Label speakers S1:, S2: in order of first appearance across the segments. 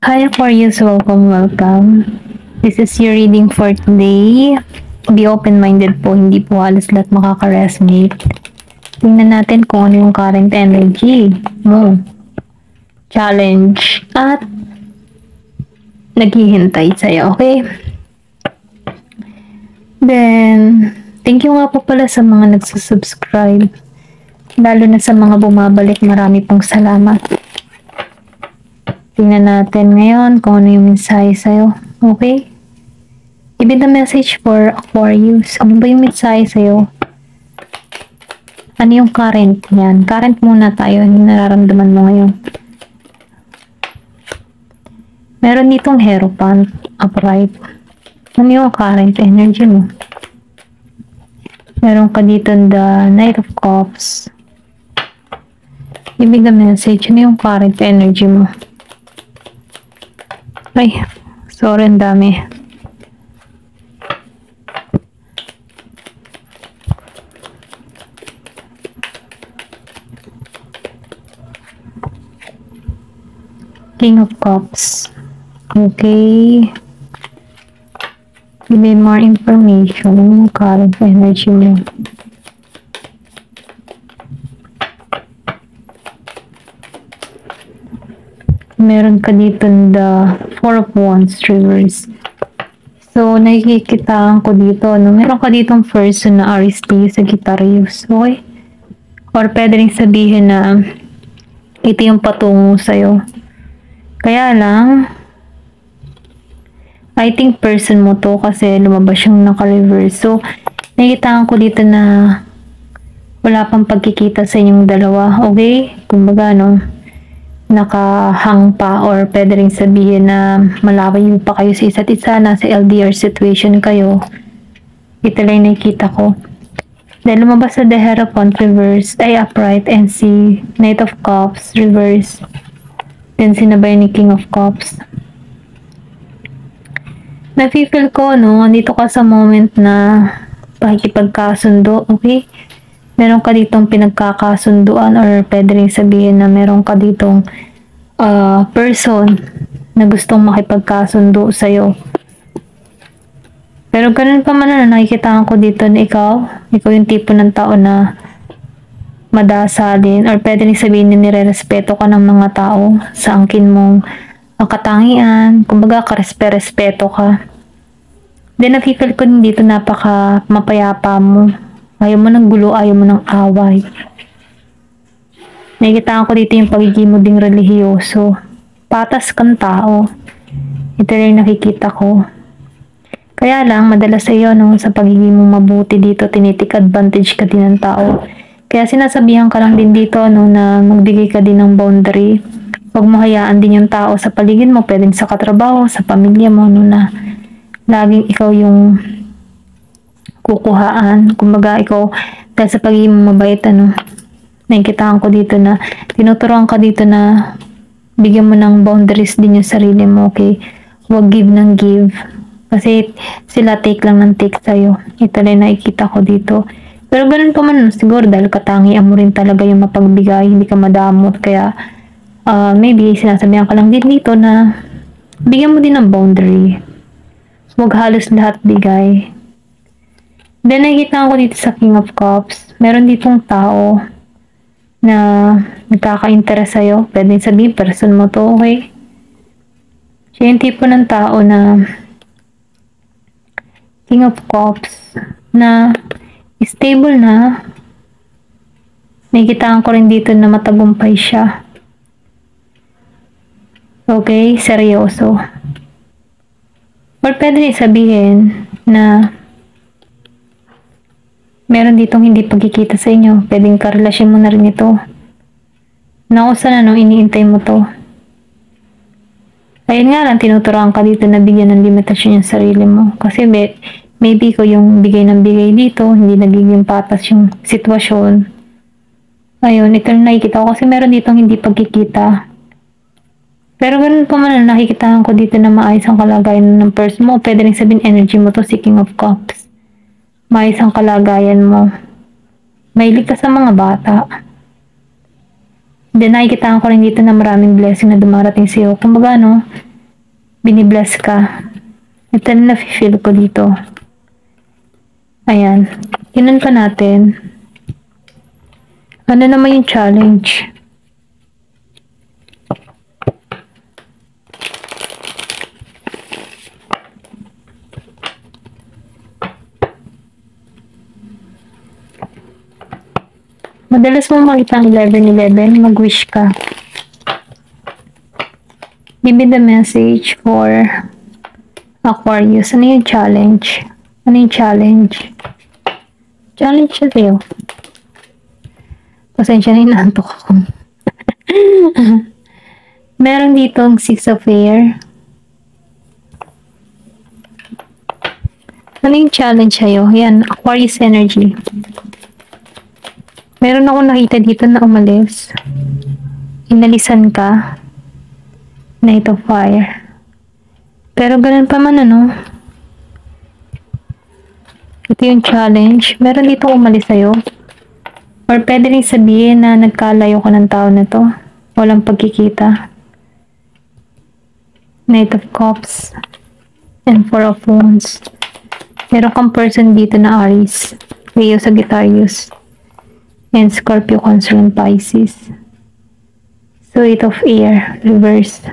S1: Hi Aquarius, welcome. This is your reading for today. Be open-minded po, hindi po halos lahat makaka-resonate. Tingnan natin kung ano yung current energy mo. Challenge at naghihintay sa'yo, okay? Then, thank you nga po pala sa mga nagsusubscribe. Lalo na sa mga bumabalik, marami pong salamat. Tingnan natin ngayon kung ano yung mensahe sa'yo. Okay? Give me the message for Aquarius. Ano ba yung mensahe sa'yo? Ano yung current niyan? Current muna tayo. Ano yung nararamdaman mo ngayon? Meron ditong Hierophant upright. Ano yung current energy mo? Meron ka dito the Knight of Cups. Give me the message. Ano yung current energy mo? Ay, sorry, ang dami. King of Cups. Okay. Give me more information. Ano yung current energy mo? Meron ka dito the Four of Wands reverse. So, nakikitaan ko dito, no? Meron ka ditong person na Aries Sagittarius, okay? Or pwede rin sabihin na ito yung patungo sa'yo. Kaya lang, I think person mo to kasi lumabas yung naka-reverse. So, nakikitaan ko dito na wala pang pagkikita sa inyong dalawa, okay? Kumbaga, no? Nakahang pa or pwede rin sabihin na malayo pa kayo sa isa't isa, nasa LDR situation kayo. Ito lang nakikita ko. Dahil lumabas sa the Hierophant reverse, ay upright, and si Knight of Cups reverse. Then sinabay ni King of Cups. Nafe-feel ko, no, andito ka sa moment na pakikipagkasundo, okay? Meron ka ditong pinagkakasunduan or pwede rin sabihin na meron ka ditong person na gustong makipagkasundo sa'yo. Pero ganun pa man na nakikita ko dito na ikaw yung tipo ng tao na madasalin or pwede rin sabihin na nire-respeto ka ng mga tao sa angkin mong katangian. Kumbaga, karespeto ka. Then, nafe-feel ko din dito napaka mapayapa mo. Ayaw mo ng gulo, ayaw mo ng away. Nakikita ko dito yung pagiging mo ding relihiyoso. Patas kang tao. Ito rin nakikita ko. Kaya lang, madalas sa iyo, no, sa pagiging mo mabuti dito, tinitik advantage ka din ng tao. Kaya sinasabihan ka lang din dito, no, na magbigay ka din ng boundary. Huwag mo hayaan din yung tao sa paligid mo, pwedeng sa katrabaho, sa pamilya mo, no, na laging ikaw yung kukuhaan. Kumbaga, ikaw, dahil sa pagiging mabait, ano, nakikitaan ko dito na, tinuturuan ka dito na, bigyan mo ng boundaries din yung sarili mo, okay? Huwag give ng give. Kasi, sila take lang ng take sa'yo. Ito rin nakikita ko dito. Pero ganun pa man, siguro, dahil katangian mo rin talaga yung mapagbigay, hindi ka madamot, kaya, maybe, sinasabihan ka lang din dito na, bigyan mo din ng boundary. Huwag halos lahat bigay. Then, nakikita ko dito sa King of Cups, meron ditong tao na nagkaka-interest sa'yo. Pwede sabihin, person mo to, okay? Siya yung tipo ng tao na King of Cups na stable na. Nakikita ko rin dito na matagumpay siya. Okay? Seryoso. Or pwede rin sabihin na meron ditong hindi pagkikita sa inyo. Pwedeng karelasyon mo na rin ito. Naku, sana no, iniintay mo to. Ayun nga lang, tinuturoan ka dito na bigyan ng limitasyon yung sarili mo. Kasi maybe ko yung bigay ng bigay dito, hindi nagiging patas yung sitwasyon. Ayun, ito na nakikita ko kasi meron ditong hindi pagkikita. Pero ganun pa man na nakikita ko dito na maayos ang kalagayan ng person mo. Pwede rin sabihin energy mo to, si King of Cups. Maayos ang kalagayan mo. Mahilig ka sa mga bata. Then nakikita ko rin dito na maraming blessing na dumarating sa iyo. Kumbaga, no, binibless ka. Ito na na-feel ko dito. Ayan. Tinan pa natin. Ano naman yung challenge? Madalas mo makita ang 11-11, mag-wish ka. Give me the message for Aquarius. Ano yung challenge? Ano yung challenge? Challenge siya sa'yo. Pasensya na, inaantok ako. Meron ditong 6 of Air. Ano yung challenge sa'yo? Yan, Aquarius energy. Meron ako nakita dito na umalis. Inalisan ka. Knight of Fire. Pero ganun pa man ano. Ito yung challenge. Meron dito umalis sa'yo. Or pwede rin sabihin na nagkalayo ka ng tao na to. Walang pagkikita. Knight of Cups. And 4 of Wands. Meron kang person dito na Aries. Leo, Sagittarius. And Scorpio, Cancer, and Pisces. So, 8 of Air, reverse.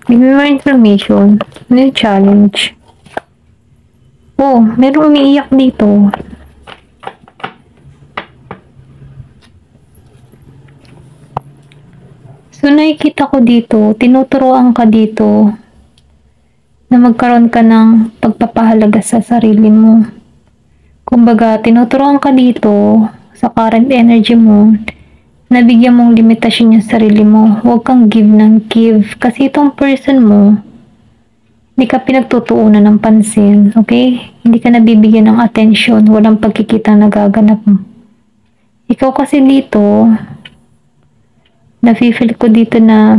S1: Give me more information. Ano yung challenge? Oh, merong umiiyak dito. So, nakikita ko dito, tinuturoan ka dito na magkaroon ka ng pagpapahalaga sa sarili mo. Kumbaga, tinuturuan ka dito sa current energy mo na bigyan mong limitasyon yung sarili mo. Huwag kang give ng give. Kasi itong person mo, hindi ka pinagtutuunan ng pansin. Okay? Hindi ka nabibigyan ng attention. Walang pagkikita nagaganap mo. Ikaw kasi dito, nafe-feel ko dito na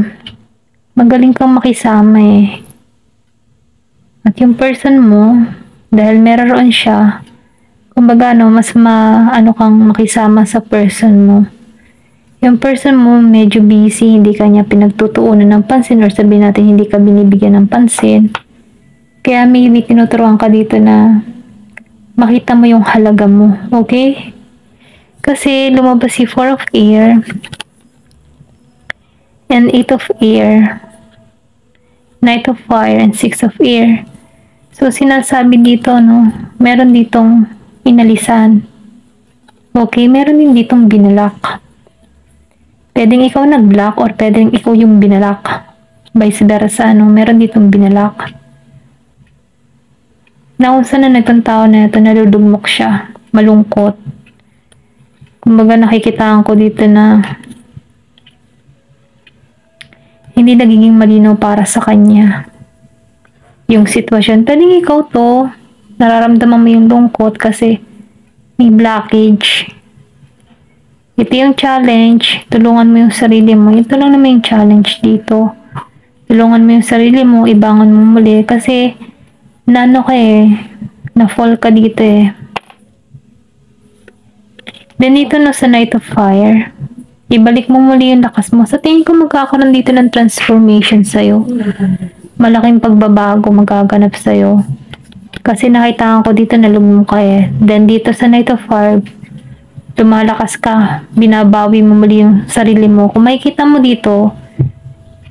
S1: magaling kang makisama eh. At yung person mo, dahil meron siya, kumbaga mas kang makisama sa person mo. Yung person mo medyo busy, hindi ka niya pinagtutuunan ng pansin or sabihin natin hindi ka binibigyan ng pansin. Kaya maybe tinuturuan ka dito na makita mo yung halaga mo. Okay? Kasi lumabas si 4 of Air and 8 of Air, Knight of Fire, and 6 of Air. So, sinasabi dito, no, meron ditong inalisan. Okay, meron din ditong binalak. Pwedeng ikaw nag-block or pwedeng ikaw yung binalak. Vice versa, no, meron ditong binalak. Naunsa na itong tao na ito, nalulugmok siya, malungkot. Kumbaga nakikitaan ko dito na hindi nagiging malinaw para sa kanya yung sitwasyon. Pwedeng ikaw to, nararamdaman mo yung lungkot kasi may blockage. Ito yung challenge, tulungan mo yung sarili mo. Ito lang naman yung challenge dito. Tulungan mo yung sarili mo, ibangon mo muli kasi na-fall ka dito eh. Then ito na sa Knight of Fire. Ibalik mo muli yung lakas mo. Sa tingin ko magkakaroon dito ng transformation sa'yo. Malaking pagbabago magaganap sa'yo. Kasi nakita ko dito na lumong ka eh. Then dito sa Knight of Fire, lumalakas ka. Binabawi mo muli yung sarili mo. Kung makikita mo dito,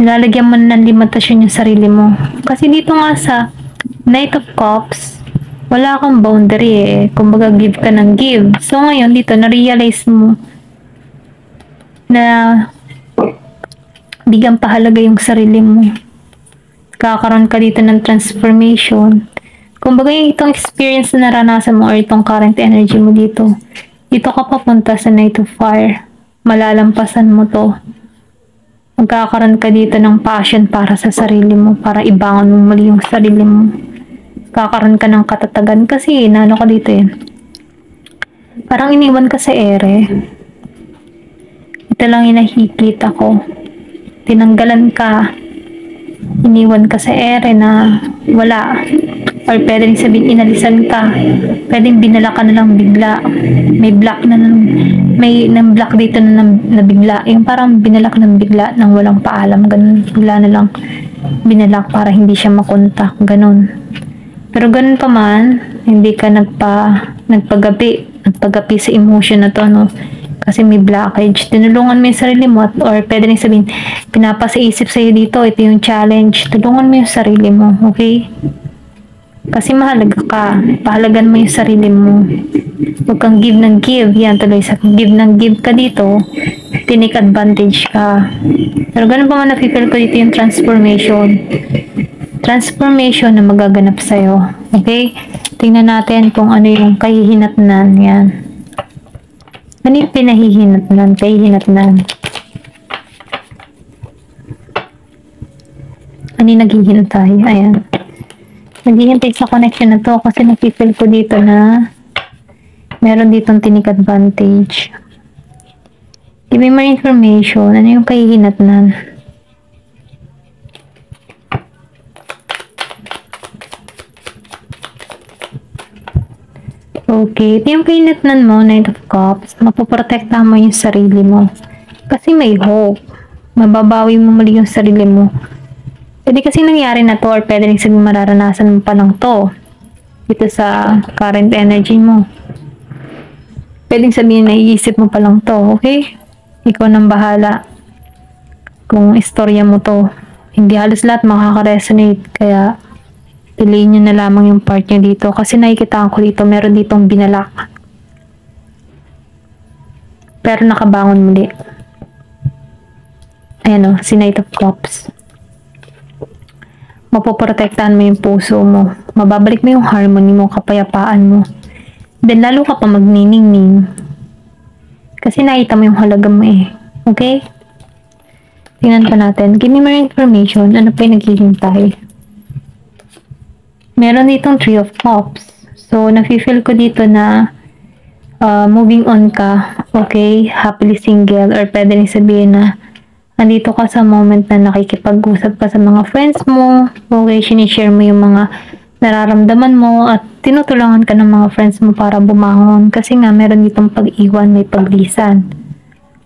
S1: nilalagyan mo ng limitasyon yung sarili mo. Kasi dito nga sa Knight of Cups, wala kang boundary eh. Kumbaga give ka ng give. So ngayon dito, na-realize mo na bigyan pahalaga yung sarili mo. Kakaroon ka dito ng transformation. Kumbaga yung itong experience na naranasan mo or itong current energy mo dito, dito ka papunta sa Knight of Fire. Malalampasan mo to. Magkakaroon ka dito ng passion para sa sarili mo, para ibangon mo muli yung sarili mo. Kakaroon ka ng katatagan kasi nano ka dito eh. Parang iniwan ka sa ere. Ito lang yung nakikita ko. Tinanggalan ka. Iniwan ka sa ere na wala. Or pwedeng sabihin inalisan ka. Pwedeng binala ka na lang bigla. May block na lang, may nang-block dito na bigla. Yung parang binalak ng bigla nang walang paalam. Ganun, bigla na lang binalak para hindi siya makontak. Ganun. Pero ganun pa man, hindi ka nagpagapi sa emotion na to, no? Kasi may blockage. Tinulungan mo yung sarili mo or pwede rin sabihin, pinapasa-isip sa'yo dito, ito yung challenge. Tulungan mo yung sarili mo, okay? Kasi mahalaga ka. Pahalagan mo yung sarili mo. Huwag kang give ng give. Yan, tuloy sa give ng give ka dito, tinake advantage ka. Pero ganun pa man na-feel ko dito yung transformation. Transformation na magaganap sa'yo. Okay? Tingnan natin kung ano yung kahihinatnan. Yan. Ano yung pinahihinatnan? Kahihinatnan. Ano yung naghihintay? Ayan. Naghihintay sa connection na to kasi nakifeel ko dito na meron ditong tinik advantage. Give me more information. Ano yung kahihinatnan? Okay, ito yung kahihinatnan mo, Knight of Cups. Mapoprotektahan mo yung sarili mo. Kasi may hope. Mababawi mo muli yung sarili mo. Pwede kasi nangyari na to or pwede rin sabihin mararanasan mo pa lang to dito sa current energy mo. Pwede sabihin naiisip mo pa lang to, okay? Ikaw nang bahala kung istorya mo to. Hindi halos lahat makaka-resonate, kaya piliin nyo na lamang yung part nyo dito kasi nakikita ko dito, meron ditong binalak. Pero nakabangon muli. Ayan o, si Knight of Cups. Mapoprotektahan mo yung puso mo. Mababalik mo yung harmony mo, kapayapaan mo. Then lalo ka pa magniningning. Kasi nakita mo yung halaga mo eh. Okay? Tingnan pa natin. Give me more information. Ano pa yung naghihintay? Meron ditong Three of Cups. So, nafe-feel ko dito na moving on ka. Okay? Happily single. Or pwede rin sabihin na andito ka sa moment na nakikipag-usap ka sa mga friends mo. Okay? Sinishare mo yung mga nararamdaman mo at tinutulungan ka ng mga friends mo para bumangon. Kasi nga, meron ditong pag-iwan, may paglisan.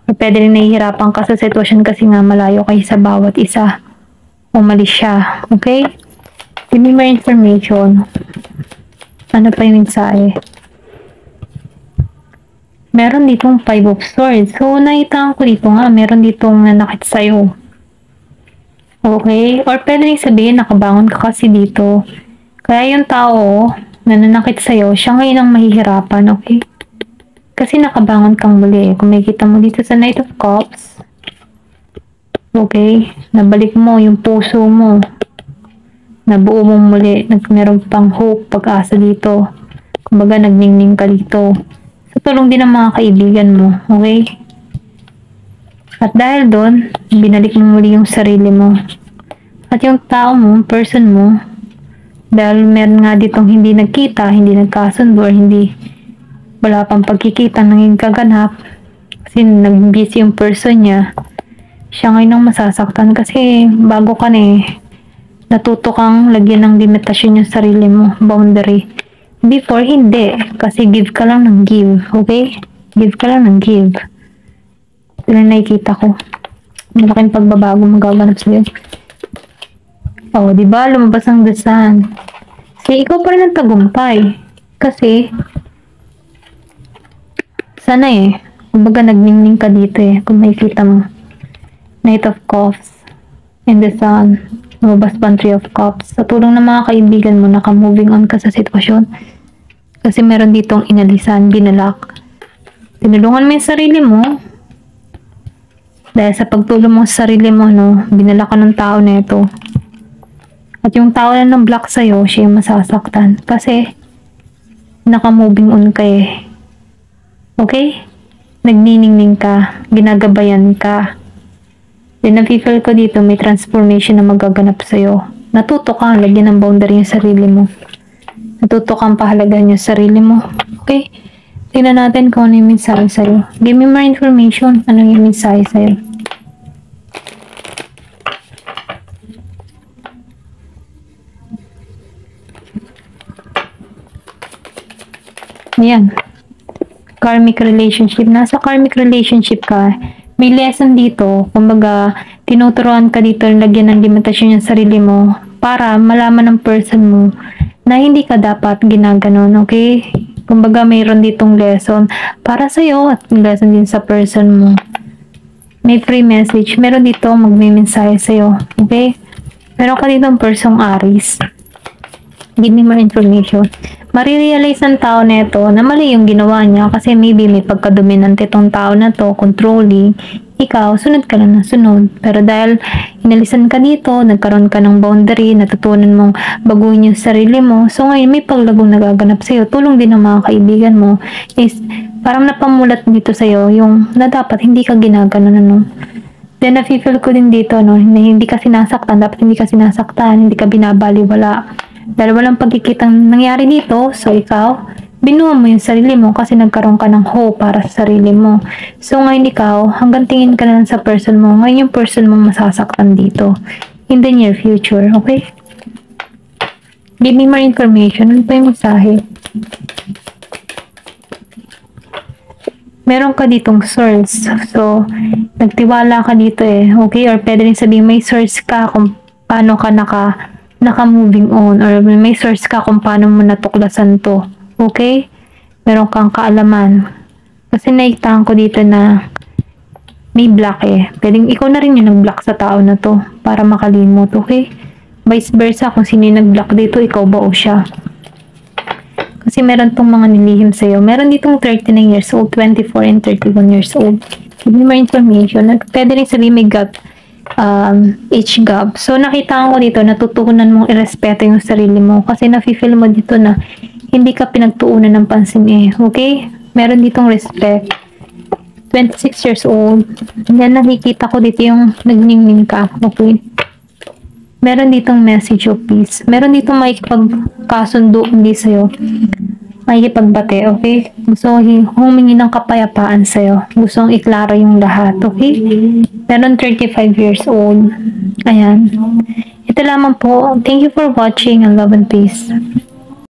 S1: Or pwede rin nahihirapan ka sa sitwasyon kasi nga malayo kayo sa bawat isa. Umalis siya. Okay? Give me more information. Ano pa yung mensahe? Meron ditong Five of Swords. So, nakita ko dito nga, meron ditong nanakit sa'yo. Okay? Or pwede rin sabihin, nakabangon ka kasi dito. Kaya yung tao na nanakit sa'yo, siya ngayon ang mahihirapan. Okay? Kasi nakabangon kang muli. Kung makikita mo dito sa Knight of Cups, okay? Nabalik mo yung puso mo. Nabuo mo muli, meron pang hope, pag-asa dito. Kumbaga, nagningning ka dito. Sa tulong din ng mga kaibigan mo, okay? At dahil doon, binalik mo muli yung sarili mo. At yung tao mo, person mo, dahil meron nga ditong hindi nagkita, hindi nagkasundo, or wala pang pagkikita, nanging kaganap, kasi nag-busy yung person niya, siya ngayon ang masasaktan kasi bago ka na eh. Natuto kang lagyan ng limitasyon yung sarili mo, boundary. Before, hindi. Kasi give ka lang ng give, okay? Give ka lang ng give. Ito na nakikita ko. Malaking pagbabago magaganap sa'yo. Oh, diba? Lumabas ang dasan. Kasi ikaw pa rin ang tagumpay. Kasi, sana eh. Kumbaga, nagningning ka dito eh. Kung makikita mo. Knight of Cups. And the Sun. Lumabas pa ang Three of Cups. Sa tulong ng mga kaibigan mo, naka-moving on ka sa sitwasyon. Kasi meron ditong inalisan, binalak. Tinulungan mo yung sarili mo. Dahil sa pagtulong mo sa sarili mo, no, binalak ka ng tao na ito. At yung tao na nang-block sa'yo, siya yung masasaktan. Kasi, naka-moving on ka eh. Okay? Nagniningning ka. Ginagabayan ka. Then, nafe-feel ko dito, may transformation na magaganap sa'yo. Natuto kang lagyan ng boundary yung sarili mo. Natuto kang pahalagahan yung sarili mo. Okay? Tingnan natin kung ano yung mensahe sa'yo. Give me more information. Ano yung mensahe sa'yo? Ayan. Karmic relationship. Nasa karmic relationship ka, may lesson dito. Kumbaga, tinuturuan ka dito, lagyan ng limitasyon yung sarili mo para malaman ng person mo na hindi ka dapat ginaganon, okay? Kumbaga, mayroon ditong lesson para sa'yo at lesson din sa person mo. May free message. Meron dito magme-mensahe sa'yo, okay? Meron ka ditong persong Aries. Give me more information. Marirealize ng tao na ito na mali yung ginawa niya kasi maybe may pagka-dominante tong tao na to, controlling. Ikaw, sunod ka lang ng sunod. Pero dahil inalisan ka dito, nagkaroon ka ng boundary, natutunan mong baguhin yung sarili mo. So ngayon, may paglagong nagaganap sa'yo. Tulong din ng mga kaibigan mo is parang napamulat dito sa'yo yung na dapat hindi ka ginaganon, ano. Then, nafe-feel ko din dito, no, na hindi ka sinasaktan, dapat hindi ka sinasaktan, hindi ka binabaliwala. Dahil walang pagkikitang nangyari dito, so ikaw, binuha mo yung sarili mo kasi nagkaroon ka ng hope para sa sarili mo. So ngayon ikaw, hanggang tingin ka na lang sa person mo, ngayon yung person mo masasaktan dito in the near future, okay? Give me more information. Ano pa yung mensahe? Meron ka ditong source. So, nagtiwala ka dito eh, okay? Or pwede rin sabihin may source ka kung paano ka naka-moving on, or may source ka kung paano mo natuklasan to. Okay? Meron kang kaalaman. Kasi naitaan ko dito na may block eh. Pwedeng ikaw na rin yung nag-block sa tao na to para makalimot. Okay? Vice versa, kung sino yung nag-block dito, ikaw ba o siya. Kasi meron tong mga nilihim sa'yo. Meron ditong 39 years old, 24 and 31 years old. Give me more information. Pwede rin sabihin may gut age gap. So, nakita ko dito, natutunan mong irespeto yung sarili mo kasi nafe-feel mo dito na hindi ka pinagtuunan ng pansin eh. Okay? Meron ditong respect. 26 years old. Yan, nakikita ko dito yung nagningning ka. Okay? Meron ditong message of peace. Meron ditong makikipagkasundo hindi sa'yo. Makikipagbate, okay? Gusto humingi ng kapayapaan sa'yo. Gusto iklaro yung lahat, okay? Meron 35 years old. Ayan. Ito lamang po. Thank you for watching and love and peace.